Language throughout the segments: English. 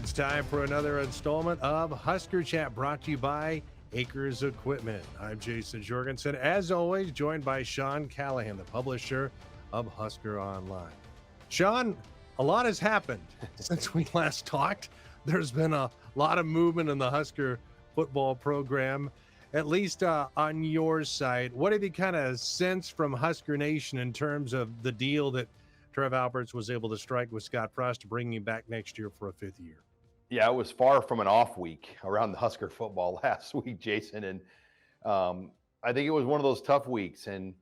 It's time for another installment of Husker Chat, brought to you by Acres Equipment. I'm Jason Jorgensen, as always, joined by Sean Callahan, the publisher of Husker Online. Sean, a lot has happened since we last talked. There's been a lot of movement in the Husker football program, at least on your side. What have you kind of sensed from Husker Nation in terms of the deal that Trev Alberts was able to strike with Scott Frost to bring him back next year for a fifth year? Yeah, it was far from an off week around the Husker football last week, Jason. And I think it was one of those tough weeks. And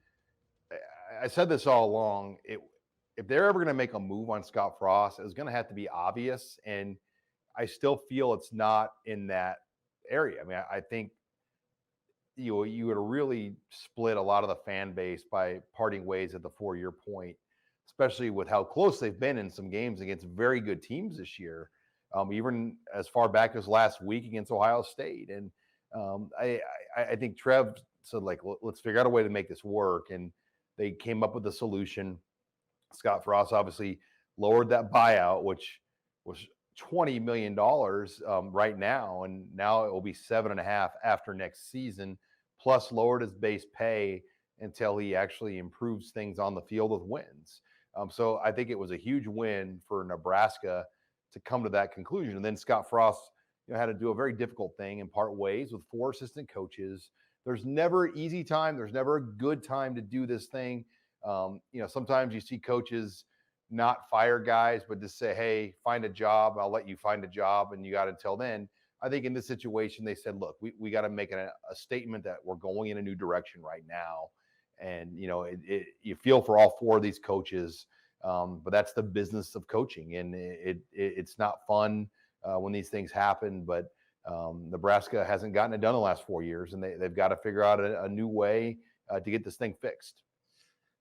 I said this all along. If they're ever going to make a move on Scott Frost, it was going to have to be obvious. And I still feel it's not in that area. I mean, I think you would have really split a lot of the fan base by parting ways at the 4-year point, especially with how close they've been in some games against very good teams this year. Even as far back as last week against Ohio State. And I think Trev said, like, let's figure out a way to make this work. And they came up with a solution. Scott Frost obviously lowered that buyout, which was $20 million right now. And now it will be $7.5 million after next season, plus lowered his base pay until he actually improves things on the field with wins. So I think it was a huge win for Nebraska to come to that conclusion. And then Scott Frost, had to do a very difficult thing and part ways with 4 assistant coaches. There's never an easy time. There's never a good time to do this thing. Sometimes you see coaches not fire guys, but just say, hey, find a job. I'll let you find a job. And you got until then. I think in this situation, they said, look, we got to make a statement that we're going in a new direction right now. And, you feel for all 4 of these coaches. But that's the business of coaching, and it's not fun when these things happen. But Nebraska hasn't gotten it done the last 4 years, and they've got to figure out a new way to get this thing fixed.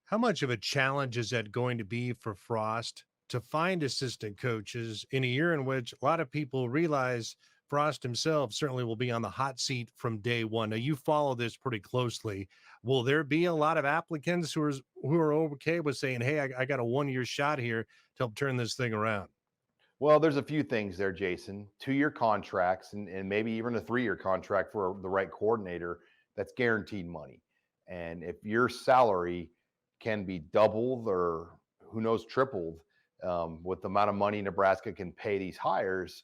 How much of a challenge is that going to be for Frost to find assistant coaches in a year in which a lot of people realize Frost himself certainly will be on the hot seat from day one? Now, you follow this pretty closely. Will there be a lot of applicants who are okay with saying, hey, I got a 1-year shot here to help turn this thing around? Well, there's a few things there, Jason. 2-year contracts and maybe even a 3-year contract for the right coordinator that's guaranteed money. And if your salary can be doubled or who knows, tripled with the amount of money Nebraska can pay these hires,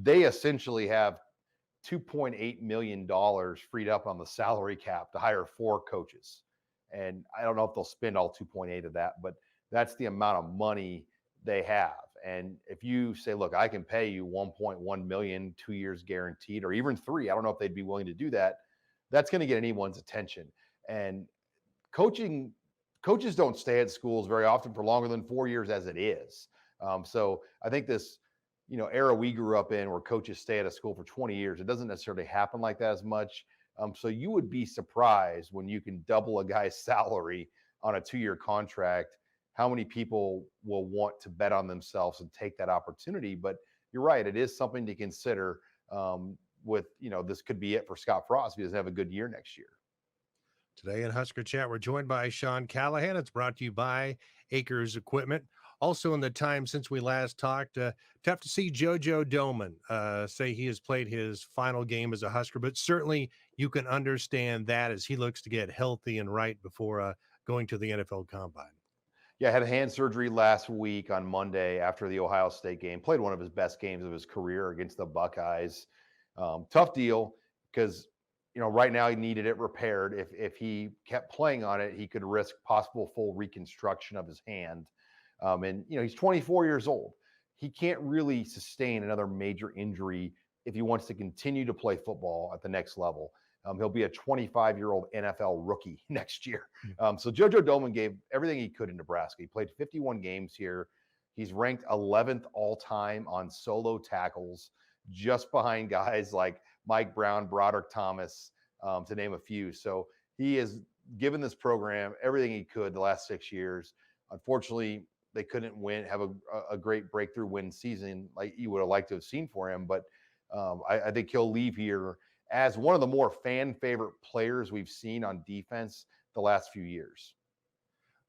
they essentially have $2.8 million freed up on the salary cap to hire 4 coaches. And I don't know if they'll spend all 2.8 of that, but that's the amount of money they have. And if you say, look, I can pay you 1.1 million, 2 years guaranteed, or even 3, I don't know if they'd be willing to do that. That's going to get anyone's attention. And coaches don't stay at schools very often for longer than 4 years as it is. So I think this, era we grew up in where coaches stay at a school for 20 years, it doesn't necessarily happen like that as much. So you would be surprised when you can double a guy's salary on a 2-year contract, how many people will want to bet on themselves and take that opportunity. But you're right, it is something to consider with, this could be it for Scott Frost if he doesn't have a good year next year. Today in Husker Chat, we're joined by Sean Callahan. It's brought to you by Acres Equipment. Also, in the time since we last talked, tough to see JoJo Doman say he has played his final game as a Husker, but certainly you can understand that as he looks to get healthy and right before going to the NFL Combine. Yeah, had a hand surgery last week on Monday after the Ohio State game. Played one of his best games of his career against the Buckeyes. Tough deal because, right now he needed it repaired. If he kept playing on it, he could risk possible full reconstruction of his hand. And he's 24 years old. He can't really sustain another major injury if he wants to continue to play football at the next level. He'll be a 25-year-old NFL rookie next year. So JoJo Doman gave everything he could in Nebraska. He played 51 games here. He's ranked 11th all-time on solo tackles, just behind guys like Mike Brown, Broderick Thomas, to name a few. So he has given this program everything he could the last 6 years. Unfortunately, they couldn't have a great breakthrough win season like you would have liked to have seen for him. But I think he'll leave here as one of the more fan favorite players we've seen on defense the last few years.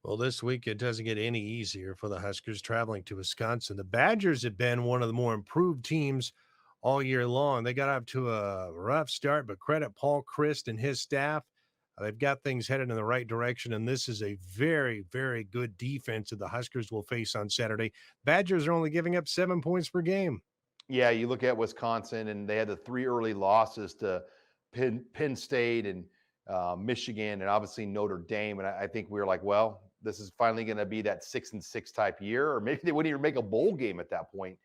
Well, this week it doesn't get any easier for the Huskers traveling to Wisconsin. The Badgers have been one of the more improved teams all year long. They got off to a rough start, but credit Paul Christ and his staff. They've got things headed in the right direction, and this is a very, very good defense that the Huskers will face on Saturday. Badgers are only giving up 7 points per game. Yeah, you look at Wisconsin, and they had the 3 early losses to Penn State and Michigan, and obviously Notre Dame. And I think we were like, well, this is finally going to be that 6-6 type year, or maybe they wouldn't even make a bowl game at that point.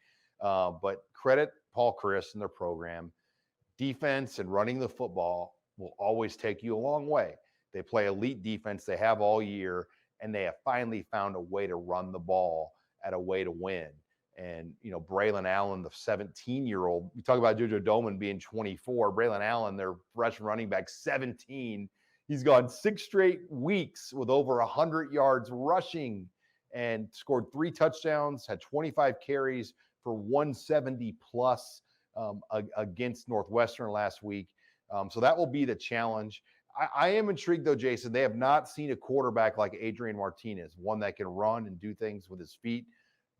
But credit Paul Christ and their program. Defense and running the football will always take you a long way. They play elite defense. They have all year, and they have finally found a way to run the ball at a way to win. And, Braylon Allen, the 17-year-old, we talk about JoJo Doman being 24. Braylon Allen, their freshman running back, 17. He's gone 6 straight weeks with over 100 yards rushing and scored 3 touchdowns, had 25 carries for 170 plus against Northwestern last week. So that will be the challenge. I am intrigued, though, Jason. They have not seen a quarterback like Adrian Martinez, one that can run and do things with his feet.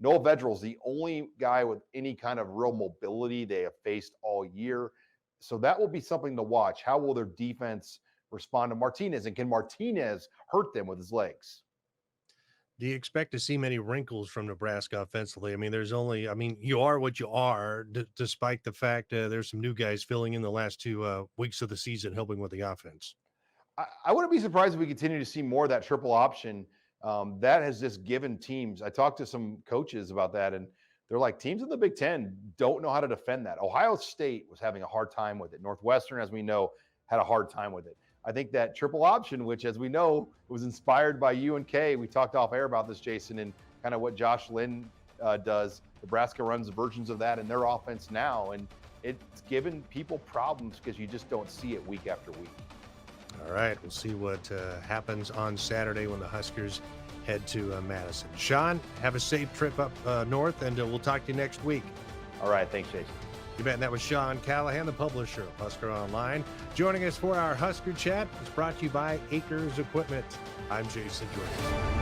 Noah Vedrill's the only guy with any kind of real mobility they have faced all year. So that will be something to watch. How will their defense respond to Martinez? And can Martinez hurt them with his legs? Do you expect to see many wrinkles from Nebraska offensively? You are what you are, despite the fact there's some new guys filling in the last 2 weeks of the season, helping with the offense. I wouldn't be surprised if we continue to see more of that triple option. That has just given teams. I talked to some coaches about that, and they're like, teams in the Big Ten don't know how to defend that. Ohio State was having a hard time with it. Northwestern, as we know, had a hard time with it. I think that triple option, which, as we know, was inspired by UNK. We talked off air about this, Jason, and kind of what Josh Lynn does. Nebraska runs versions of that in their offense now, and it's given people problems because you just don't see it week after week. All right, we'll see what happens on Saturday when the Huskers head to Madison. Sean, have a safe trip up north, and we'll talk to you next week. All right, thanks, Jason. You bet. And that was Sean Callahan, the publisher of Husker Online. Joining us for our Husker Chat is brought to you by Acres Equipment. I'm Jason Jordan.